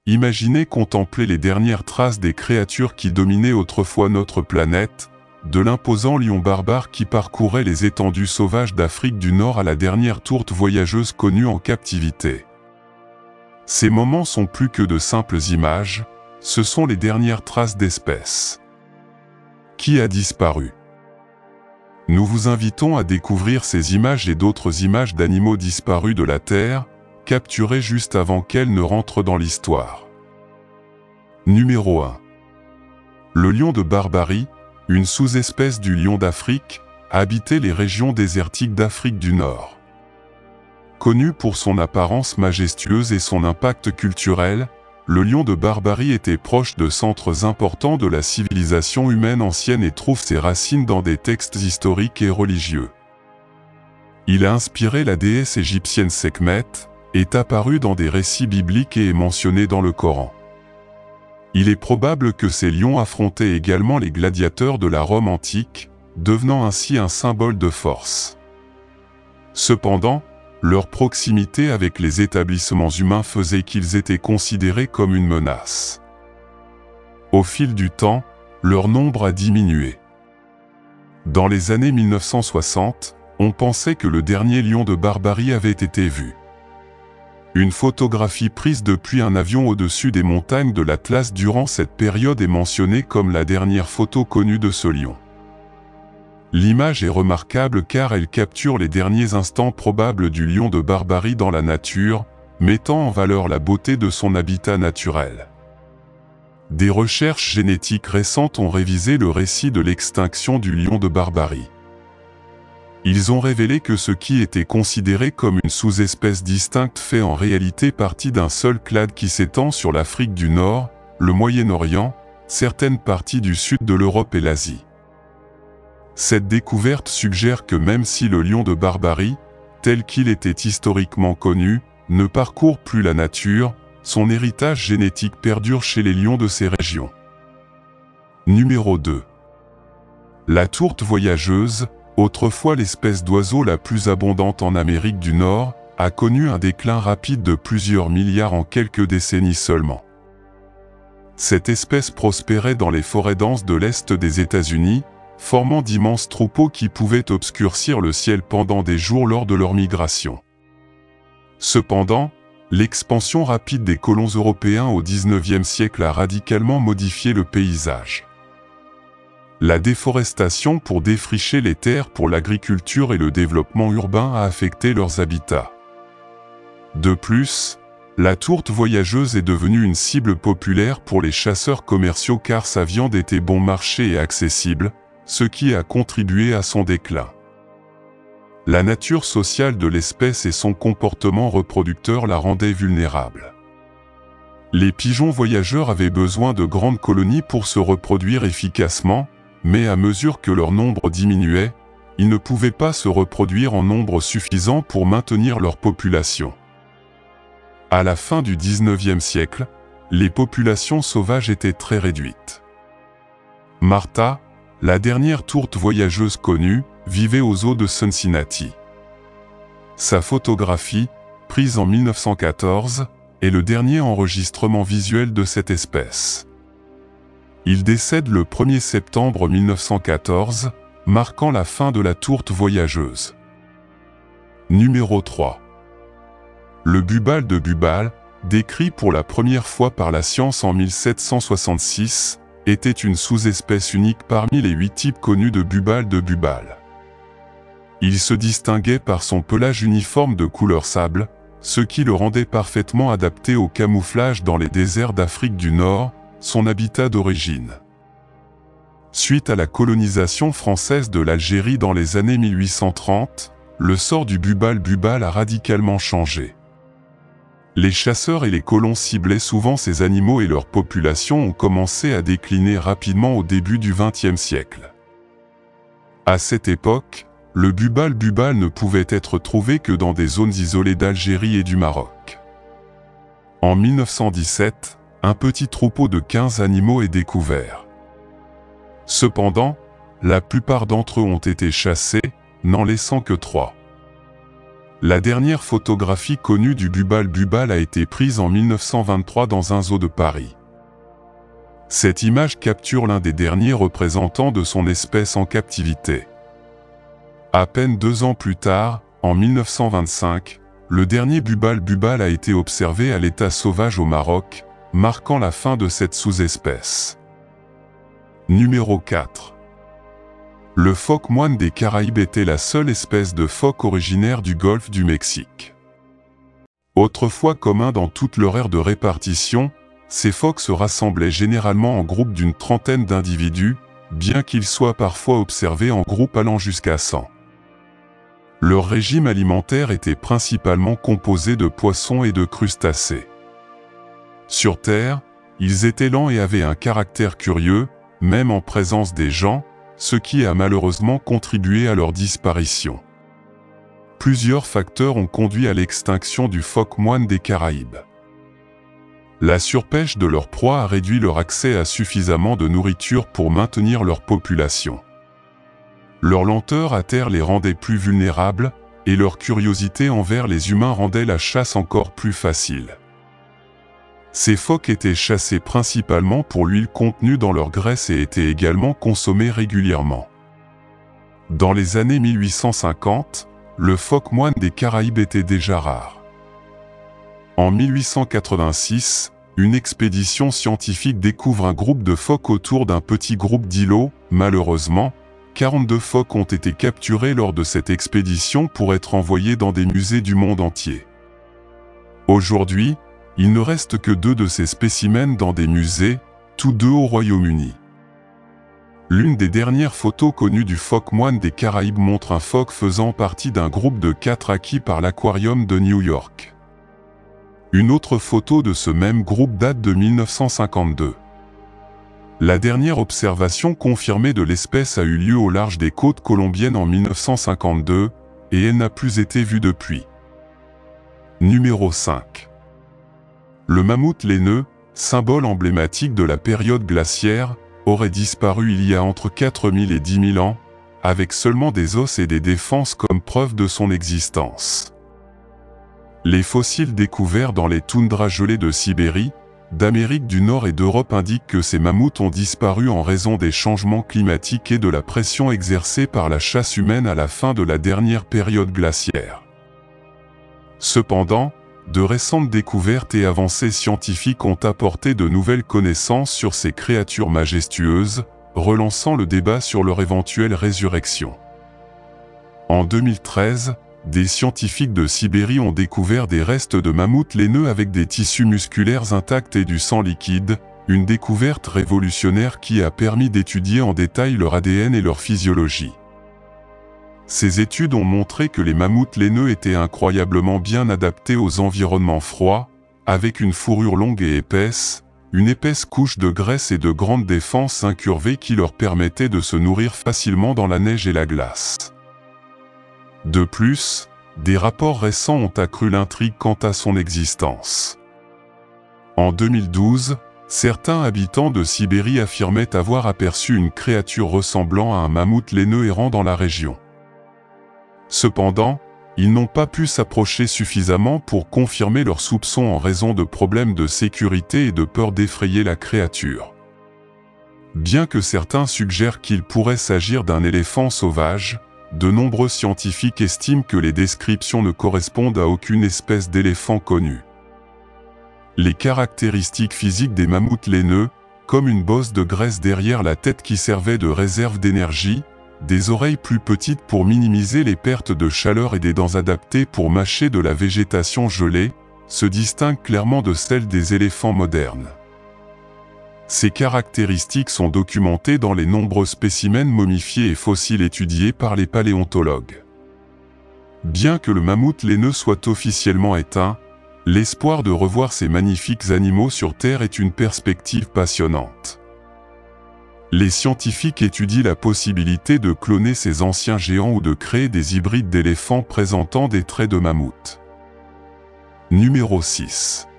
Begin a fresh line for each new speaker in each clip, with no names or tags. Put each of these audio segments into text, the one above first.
imaginez contempler les dernières traces des créatures qui dominaient autrefois notre planète, de l'imposant lion barbare qui parcourait les étendues sauvages d'Afrique du Nord à la dernière tourte voyageuse connue en captivité. Ces moments sont plus que de simples images, ce sont les dernières traces d'espèces. Qui a disparu? Nous vous invitons à découvrir ces images et d'autres images d'animaux disparus de la Terre, capturées juste avant qu'elles ne rentrent dans l'histoire. Numéro 1. Le lion de Barbarie, une sous-espèce du lion d'Afrique, habitait les régions désertiques d'Afrique du Nord. Connu pour son apparence majestueuse et son impact culturel, le lion de Barbarie était proche de centres importants de la civilisation humaine ancienne et trouve ses racines dans des textes historiques et religieux. Il a inspiré la déesse égyptienne Sekhmet, est apparu dans des récits bibliques et est mentionné dans le Coran. Il est probable que ces lions affrontaient également les gladiateurs de la Rome antique, devenant ainsi un symbole de force. Cependant, leur proximité avec les établissements humains faisait qu'ils étaient considérés comme une menace. Au fil du temps, leur nombre a diminué. Dans les années 1960, on pensait que le dernier lion de Barbarie avait été vu. Une photographie prise depuis un avion au-dessus des montagnes de l'Atlas durant cette période est mentionnée comme la dernière photo connue de ce lion. L'image est remarquable car elle capture les derniers instants probables du lion de Barbarie dans la nature, mettant en valeur la beauté de son habitat naturel. Des recherches génétiques récentes ont révisé le récit de l'extinction du lion de Barbarie. Ils ont révélé que ce qui était considéré comme une sous-espèce distincte fait en réalité partie d'un seul clade qui s'étend sur l'Afrique du Nord, le Moyen-Orient, certaines parties du sud de l'Europe et l'Asie. Cette découverte suggère que même si le lion de Barbarie, tel qu'il était historiquement connu, ne parcourt plus la nature, son héritage génétique perdure chez les lions de ces régions. Numéro 2. La tourte voyageuse, autrefois l'espèce d'oiseau la plus abondante en Amérique du Nord, a connu un déclin rapide de plusieurs milliards en quelques décennies seulement. Cette espèce prospérait dans les forêts denses de l'Est des États-Unis, formant d'immenses troupeaux qui pouvaient obscurcir le ciel pendant des jours lors de leur migration. Cependant, l'expansion rapide des colons européens au XIXe siècle a radicalement modifié le paysage. La déforestation pour défricher les terres pour l'agriculture et le développement urbain a affecté leurs habitats. De plus, la tourte voyageuse est devenue une cible populaire pour les chasseurs commerciaux car sa viande était bon marché et accessible, ce qui a contribué à son déclin. La nature sociale de l'espèce et son comportement reproducteur la rendaient vulnérable. Les pigeons voyageurs avaient besoin de grandes colonies pour se reproduire efficacement, mais à mesure que leur nombre diminuait, ils ne pouvaient pas se reproduire en nombre suffisant pour maintenir leur population. À la fin du XIXe siècle, les populations sauvages étaient très réduites. Martha, la dernière tourte voyageuse connue, vivait aux eaux de Cincinnati. Sa photographie, prise en 1914, est le dernier enregistrement visuel de cette espèce. Il décède le 1er septembre 1914, marquant la fin de la tourte voyageuse. Numéro 3. Le bubal de Bubal, décrit pour la première fois par la science en 1766, était une sous-espèce unique parmi les 8 types connus de bubal de Bubal. Il se distinguait par son pelage uniforme de couleur sable, ce qui le rendait parfaitement adapté au camouflage dans les déserts d'Afrique du Nord, son habitat d'origine. Suite à la colonisation française de l'Algérie dans les années 1830, le sort du bubal bubal a radicalement changé. Les chasseurs et les colons ciblaient souvent ces animaux et leurs populations ont commencé à décliner rapidement au début du XXe siècle. À cette époque, le bubal bubal ne pouvait être trouvé que dans des zones isolées d'Algérie et du Maroc. En 1917, un petit troupeau de 15 animaux est découvert. Cependant, la plupart d'entre eux ont été chassés, n'en laissant que 3. La dernière photographie connue du bubal a été prise en 1923 dans un zoo de Paris. Cette image capture l'un des derniers représentants de son espèce en captivité. À peine 2 ans plus tard, en 1925, le dernier bubal a été observé à l'état sauvage au Maroc, marquant la fin de cette sous-espèce. Numéro 4. Le phoque moine des Caraïbes était la seule espèce de phoque originaire du golfe du Mexique. Autrefois commun dans toute leur aire de répartition, ces phoques se rassemblaient généralement en groupes d'une trentaine d'individus, bien qu'ils soient parfois observés en groupes allant jusqu'à 100. Leur régime alimentaire était principalement composé de poissons et de crustacés. Sur Terre, ils étaient lents et avaient un caractère curieux, même en présence des gens, ce qui a malheureusement contribué à leur disparition. Plusieurs facteurs ont conduit à l'extinction du phoque moine des Caraïbes. La surpêche de leur proie a réduit leur accès à suffisamment de nourriture pour maintenir leur population. Leur lenteur à terre les rendait plus vulnérables, et leur curiosité envers les humains rendait la chasse encore plus facile. Ces phoques étaient chassés principalement pour l'huile contenue dans leur graisse et étaient également consommés régulièrement. Dans les années 1850, le phoque moine des Caraïbes était déjà rare. En 1886, une expédition scientifique découvre un groupe de phoques autour d'un petit groupe d'îlots. Malheureusement, 42 phoques ont été capturés lors de cette expédition pour être envoyés dans des musées du monde entier. Aujourd'hui, il ne reste que 2 de ces spécimens dans des musées, tous 2 au Royaume-Uni. L'une des dernières photos connues du phoque moine des Caraïbes montre un phoque faisant partie d'un groupe de 4 acquis par l'Aquarium de New York. Une autre photo de ce même groupe date de 1952. La dernière observation confirmée de l'espèce a eu lieu au large des côtes colombiennes en 1952, et elle n'a plus été vue depuis. Numéro 5. Le mammouth laineux, symbole emblématique de la période glaciaire, aurait disparu il y a entre 4000 et 10 000 ans, avec seulement des os et des défenses comme preuve de son existence. Les fossiles découverts dans les toundras gelées de Sibérie, d'Amérique du Nord et d'Europe indiquent que ces mammouths ont disparu en raison des changements climatiques et de la pression exercée par la chasse humaine à la fin de la dernière période glaciaire. Cependant, de récentes découvertes et avancées scientifiques ont apporté de nouvelles connaissances sur ces créatures majestueuses, relançant le débat sur leur éventuelle résurrection. En 2013, des scientifiques de Sibérie ont découvert des restes de mammouths laineux avec des tissus musculaires intacts et du sang liquide, une découverte révolutionnaire qui a permis d'étudier en détail leur ADN et leur physiologie. Ces études ont montré que les mammouths laineux étaient incroyablement bien adaptés aux environnements froids, avec une fourrure longue et épaisse, une épaisse couche de graisse et de grandes défenses incurvées qui leur permettaient de se nourrir facilement dans la neige et la glace. De plus, des rapports récents ont accru l'intrigue quant à son existence. En 2012, certains habitants de Sibérie affirmaient avoir aperçu une créature ressemblant à un mammouth laineux errant dans la région. Cependant, ils n'ont pas pu s'approcher suffisamment pour confirmer leurs soupçons en raison de problèmes de sécurité et de peur d'effrayer la créature. Bien que certains suggèrent qu'il pourrait s'agir d'un éléphant sauvage, de nombreux scientifiques estiment que les descriptions ne correspondent à aucune espèce d'éléphant connue. Les caractéristiques physiques des mammouths laineux, comme une bosse de graisse derrière la tête qui servait de réserve d'énergie, des oreilles plus petites pour minimiser les pertes de chaleur et des dents adaptées pour mâcher de la végétation gelée, se distinguent clairement de celles des éléphants modernes. Ces caractéristiques sont documentées dans les nombreux spécimens momifiés et fossiles étudiés par les paléontologues. Bien que le mammouth laineux soit officiellement éteint, l'espoir de revoir ces magnifiques animaux sur Terre est une perspective passionnante. Les scientifiques étudient la possibilité de cloner ces anciens géants ou de créer des hybrides d'éléphants présentant des traits de mammouth. Numéro 6.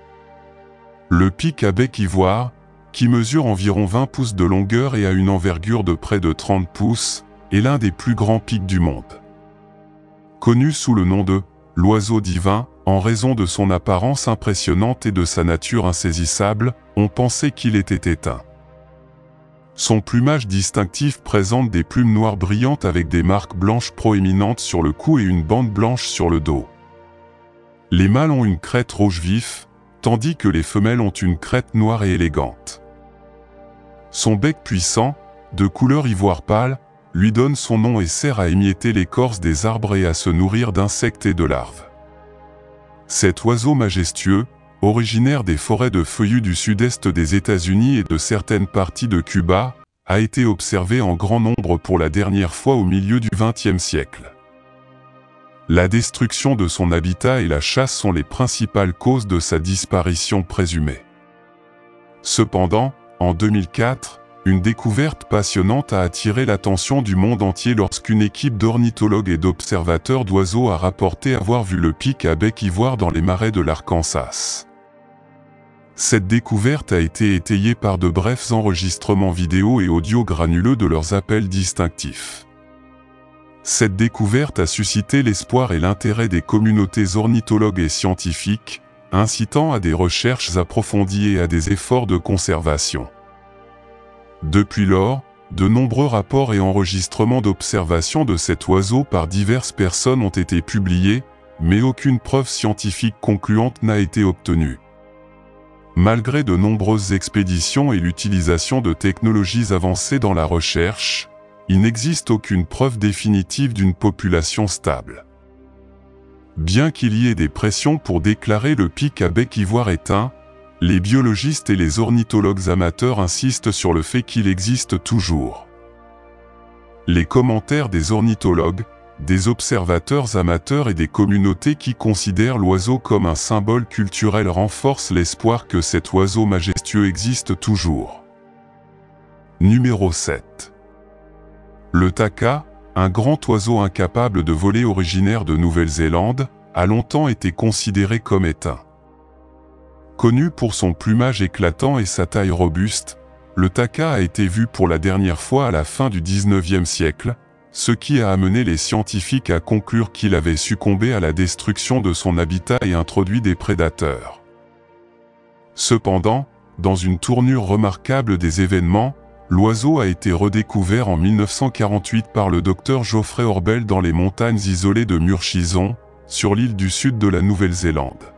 Le pic à bec ivoire, qui mesure environ 20 pouces de longueur et a une envergure de près de 30 pouces, est l'un des plus grands pics du monde. Connu sous le nom de « l'oiseau divin, en raison de son apparence impressionnante et de sa nature insaisissable, on pensait qu'il était éteint. Son plumage distinctif présente des plumes noires brillantes avec des marques blanches proéminentes sur le cou et une bande blanche sur le dos. Les mâles ont une crête rouge vif, tandis que les femelles ont une crête noire et élégante. Son bec puissant, de couleur ivoire pâle, lui donne son nom et sert à émietter l'écorce des arbres et à se nourrir d'insectes et de larves. Cet oiseau majestueux, originaire des forêts de feuillus du sud-est des États-Unis et de certaines parties de Cuba, a été observé en grand nombre pour la dernière fois au milieu du XXe siècle. La destruction de son habitat et la chasse sont les principales causes de sa disparition présumée. Cependant, en 2004, une découverte passionnante a attiré l'attention du monde entier lorsqu'une équipe d'ornithologues et d'observateurs d'oiseaux a rapporté avoir vu le pic à bec ivoire dans les marais de l'Arkansas. Cette découverte a été étayée par de brefs enregistrements vidéo et audio granuleux de leurs appels distinctifs. Cette découverte a suscité l'espoir et l'intérêt des communautés ornithologues et scientifiques, incitant à des recherches approfondies et à des efforts de conservation. Depuis lors, de nombreux rapports et enregistrements d'observation de cet oiseau par diverses personnes ont été publiés, mais aucune preuve scientifique concluante n'a été obtenue. Malgré de nombreuses expéditions et l'utilisation de technologies avancées dans la recherche, il n'existe aucune preuve définitive d'une population stable. Bien qu'il y ait des pressions pour déclarer le pic à bec ivoire éteint, les biologistes et les ornithologues amateurs insistent sur le fait qu'il existe toujours. Les commentaires des ornithologues, des observateurs amateurs et des communautés qui considèrent l'oiseau comme un symbole culturel renforcent l'espoir que cet oiseau majestueux existe toujours. Numéro 7. Le taka, un grand oiseau incapable de voler originaire de Nouvelle-Zélande, a longtemps été considéré comme éteint. Connu pour son plumage éclatant et sa taille robuste, le taka a été vu pour la dernière fois à la fin du XIXe siècle, ce qui a amené les scientifiques à conclure qu'il avait succombé à la destruction de son habitat et introduit des prédateurs. Cependant, dans une tournure remarquable des événements, l'oiseau a été redécouvert en 1948 par le docteur Geoffrey Orbell dans les montagnes isolées de Murchison, sur l'île du sud de la Nouvelle-Zélande.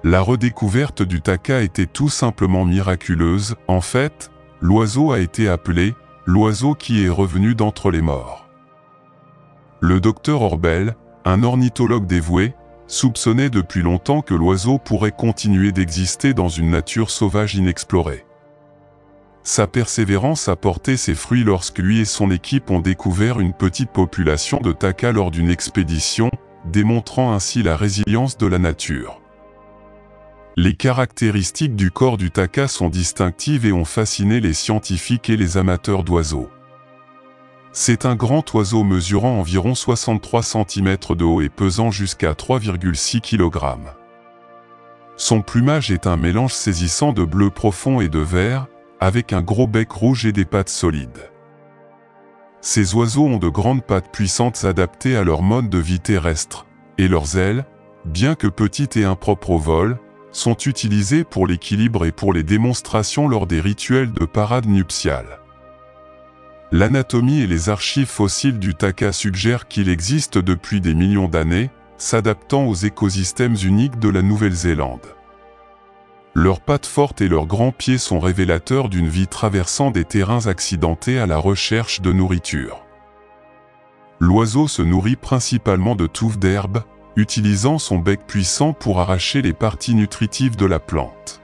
La redécouverte du taka était tout simplement miraculeuse. En fait, l'oiseau a été appelé « l'oiseau qui est revenu d'entre les morts ». Le docteur Orbell, un ornithologue dévoué, soupçonnait depuis longtemps que l'oiseau pourrait continuer d'exister dans une nature sauvage inexplorée. Sa persévérance a porté ses fruits lorsque lui et son équipe ont découvert une petite population de takas lors d'une expédition, démontrant ainsi la résilience de la nature. Les caractéristiques du corps du taka sont distinctives et ont fasciné les scientifiques et les amateurs d'oiseaux. C'est un grand oiseau mesurant environ 63 cm de haut et pesant jusqu'à 3,6 kg. Son plumage est un mélange saisissant de bleu profond et de vert, avec un gros bec rouge et des pattes solides. Ces oiseaux ont de grandes pattes puissantes adaptées à leur mode de vie terrestre, et leurs ailes, bien que petites et impropres au vol, sont utilisées pour l'équilibre et pour les démonstrations lors des rituels de parade nuptiale. L'anatomie et les archives fossiles du taka suggèrent qu'il existe depuis des millions d'années, s'adaptant aux écosystèmes uniques de la Nouvelle-Zélande. Leurs pattes fortes et leurs grands pieds sont révélateurs d'une vie traversant des terrains accidentés à la recherche de nourriture. L'oiseau se nourrit principalement de touffes d'herbe, utilisant son bec puissant pour arracher les parties nutritives de la plante.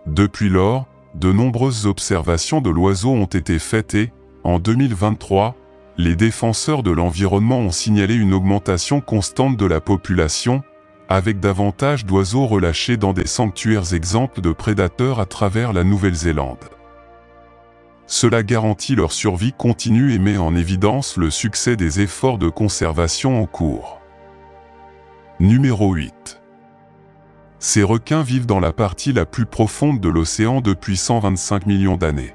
Depuis lors, de nombreuses observations de l'oiseau ont été faites et, en 2023, les défenseurs de l'environnement ont signalé une augmentation constante de la population, avec davantage d'oiseaux relâchés dans des sanctuaires exempts de prédateurs à travers la Nouvelle-Zélande. Cela garantit leur survie continue et met en évidence le succès des efforts de conservation en cours. Numéro 8. Ces requins vivent dans la partie la plus profonde de l'océan depuis 125 millions d'années.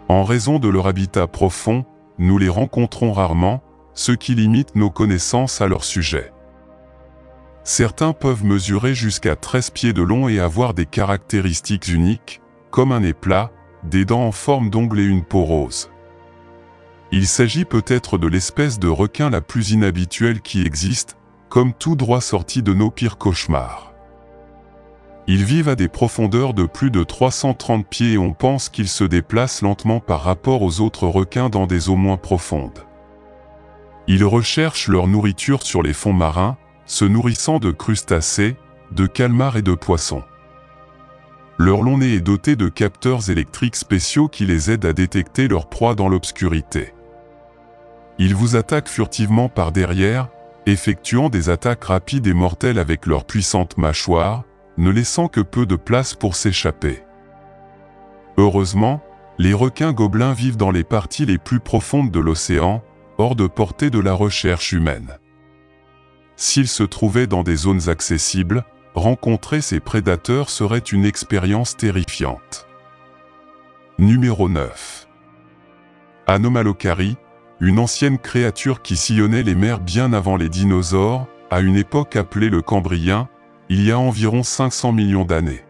En raison de leur habitat profond, nous les rencontrons rarement, ce qui limite nos connaissances à leur sujet. Certains peuvent mesurer jusqu'à 13 pieds de long et avoir des caractéristiques uniques, comme un nez plat, des dents en forme d'ongle et une peau rose. Il s'agit peut-être de l'espèce de requin la plus inhabituelle qui existe, comme tout droit sorti de nos pires cauchemars. Ils vivent à des profondeurs de plus de 330 pieds et on pense qu'ils se déplacent lentement par rapport aux autres requins dans des eaux moins profondes. Ils recherchent leur nourriture sur les fonds marins, se nourrissant de crustacés, de calmars et de poissons. Leur long nez est doté de capteurs électriques spéciaux qui les aident à détecter leur proie dans l'obscurité. Ils vous attaquent furtivement par derrière, effectuant des attaques rapides et mortelles avec leurs puissantes mâchoires, ne laissant que peu de place pour s'échapper. Heureusement, les requins gobelins vivent dans les parties les plus profondes de l'océan, hors de portée de la recherche humaine. S'ils se trouvaient dans des zones accessibles, rencontrer ces prédateurs serait une expérience terrifiante. Numéro 9. Anomalocari, une ancienne créature qui sillonnait les mers bien avant les dinosaures, à une époque appelée le Cambrien, il y a environ 500 millions d'années.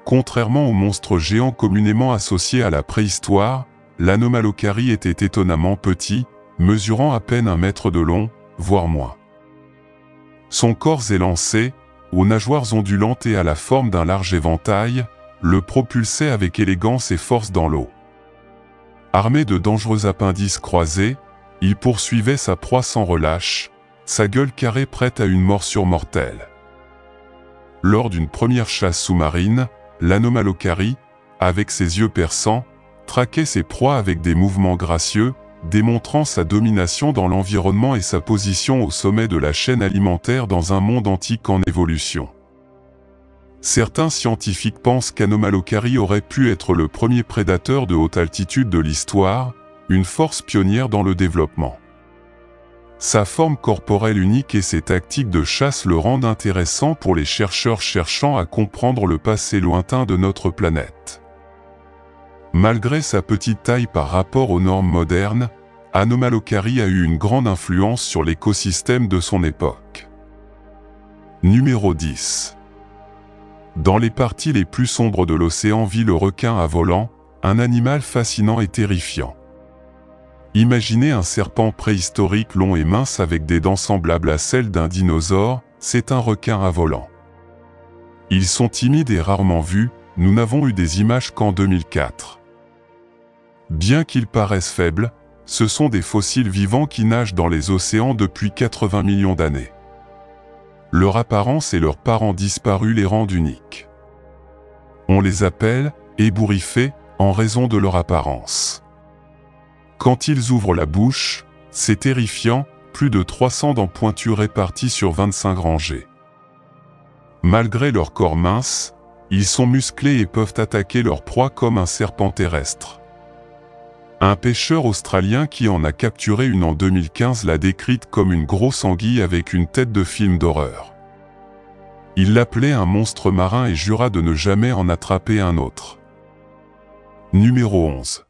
Contrairement aux monstres géants communément associés à la préhistoire, l'Anomalocari était étonnamment petit, mesurant à peine 1 mètre de long, voire moins. Son corps élancé, aux nageoires ondulantes et à la forme d'un large éventail, le propulsait avec élégance et force dans l'eau. Armé de dangereux appendices croisés, il poursuivait sa proie sans relâche, sa gueule carrée prête à une morsure mortelle. Lors d'une première chasse sous-marine, l'Anomalocari, avec ses yeux perçants, traquait ses proies avec des mouvements gracieux, démontrant sa domination dans l'environnement et sa position au sommet de la chaîne alimentaire dans un monde antique en évolution. Certains scientifiques pensent qu'Anomalocari aurait pu être le premier prédateur de haute altitude de l'histoire, une force pionnière dans le développement. Sa forme corporelle unique et ses tactiques de chasse le rendent intéressant pour les chercheurs cherchant à comprendre le passé lointain de notre planète. Malgré sa petite taille par rapport aux normes modernes, Anomalocari a eu une grande influence sur l'écosystème de son époque. Numéro 10. Dans les parties les plus sombres de l'océan vit le requin à volant, un animal fascinant et terrifiant. Imaginez un serpent préhistorique long et mince avec des dents semblables à celles d'un dinosaure, c'est un requin à volant. Ils sont timides et rarement vus, nous n'avons eu des images qu'en 2004. Bien qu'ils paraissent faibles, ce sont des fossiles vivants qui nagent dans les océans depuis 80 millions d'années. Leur apparence et leurs parents disparus les rendent uniques. On les appelle ébouriffés en raison de leur apparence. Quand ils ouvrent la bouche, c'est terrifiant, plus de 300 dents pointues réparties sur 25 rangées. Malgré leur corps mince, ils sont musclés et peuvent attaquer leur proie comme un serpent terrestre. Un pêcheur australien qui en a capturé une en 2015 l'a décrite comme une grosse anguille avec une tête de film d'horreur. Il l'appelait un monstre marin et jura de ne jamais en attraper un autre. Numéro 11.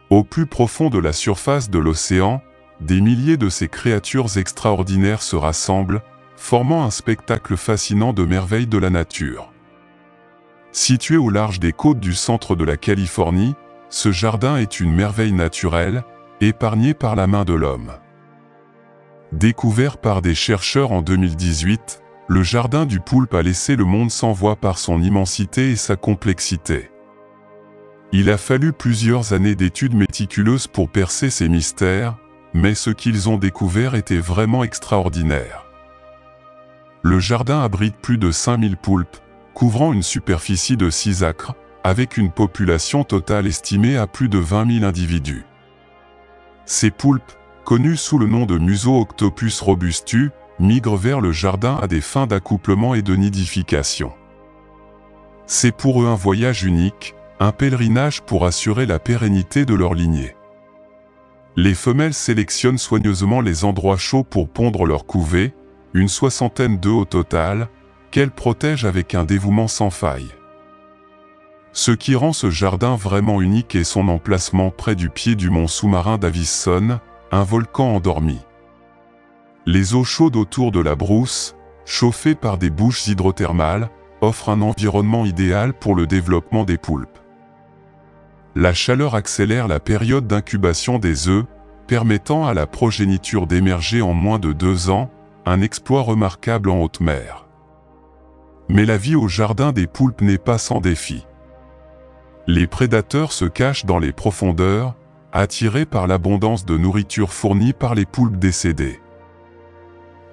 Au plus profond de la surface de l'océan, des milliers de ces créatures extraordinaires se rassemblent, formant un spectacle fascinant de merveilles de la nature. Situé au large des côtes du centre de la Californie, ce jardin est une merveille naturelle, épargnée par la main de l'homme. Découvert par des chercheurs en 2018, le jardin du poulpe a laissé le monde sans voix par son immensité et sa complexité. Il a fallu plusieurs années d'études méticuleuses pour percer ces mystères, mais ce qu'ils ont découvert était vraiment extraordinaire. Le jardin abrite plus de 5000 poulpes, couvrant une superficie de 6 acres, avec une population totale estimée à plus de 20 000 individus. Ces poulpes, connus sous le nom de Museooctopus robustus, migrent vers le jardin à des fins d'accouplement et de nidification. C'est pour eux un voyage unique, un pèlerinage pour assurer la pérennité de leur lignée. Les femelles sélectionnent soigneusement les endroits chauds pour pondre leur couvée, une 60aine d'œufs au total, qu'elles protègent avec un dévouement sans faille. Ce qui rend ce jardin vraiment unique est son emplacement près du pied du mont sous-marin Davison, un volcan endormi. Les eaux chaudes autour de la brousse, chauffées par des bouches hydrothermales, offrent un environnement idéal pour le développement des poulpes. La chaleur accélère la période d'incubation des œufs, permettant à la progéniture d'émerger en moins de 2 ans, un exploit remarquable en haute mer. Mais la vie au jardin des poulpes n'est pas sans défi. Les prédateurs se cachent dans les profondeurs, attirés par l'abondance de nourriture fournie par les poulpes décédés.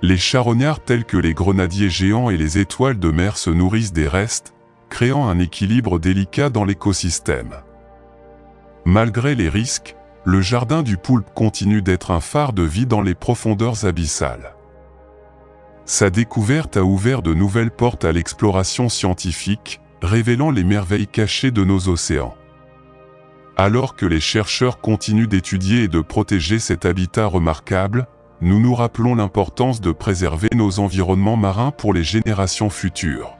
Les charognards tels que les grenadiers géants et les étoiles de mer se nourrissent des restes, créant un équilibre délicat dans l'écosystème. Malgré les risques, le jardin du poulpe continue d'être un phare de vie dans les profondeurs abyssales. Sa découverte a ouvert de nouvelles portes à l'exploration scientifique, révélant les merveilles cachées de nos océans. Alors que les chercheurs continuent d'étudier et de protéger cet habitat remarquable, nous nous rappelons l'importance de préserver nos environnements marins pour les générations futures.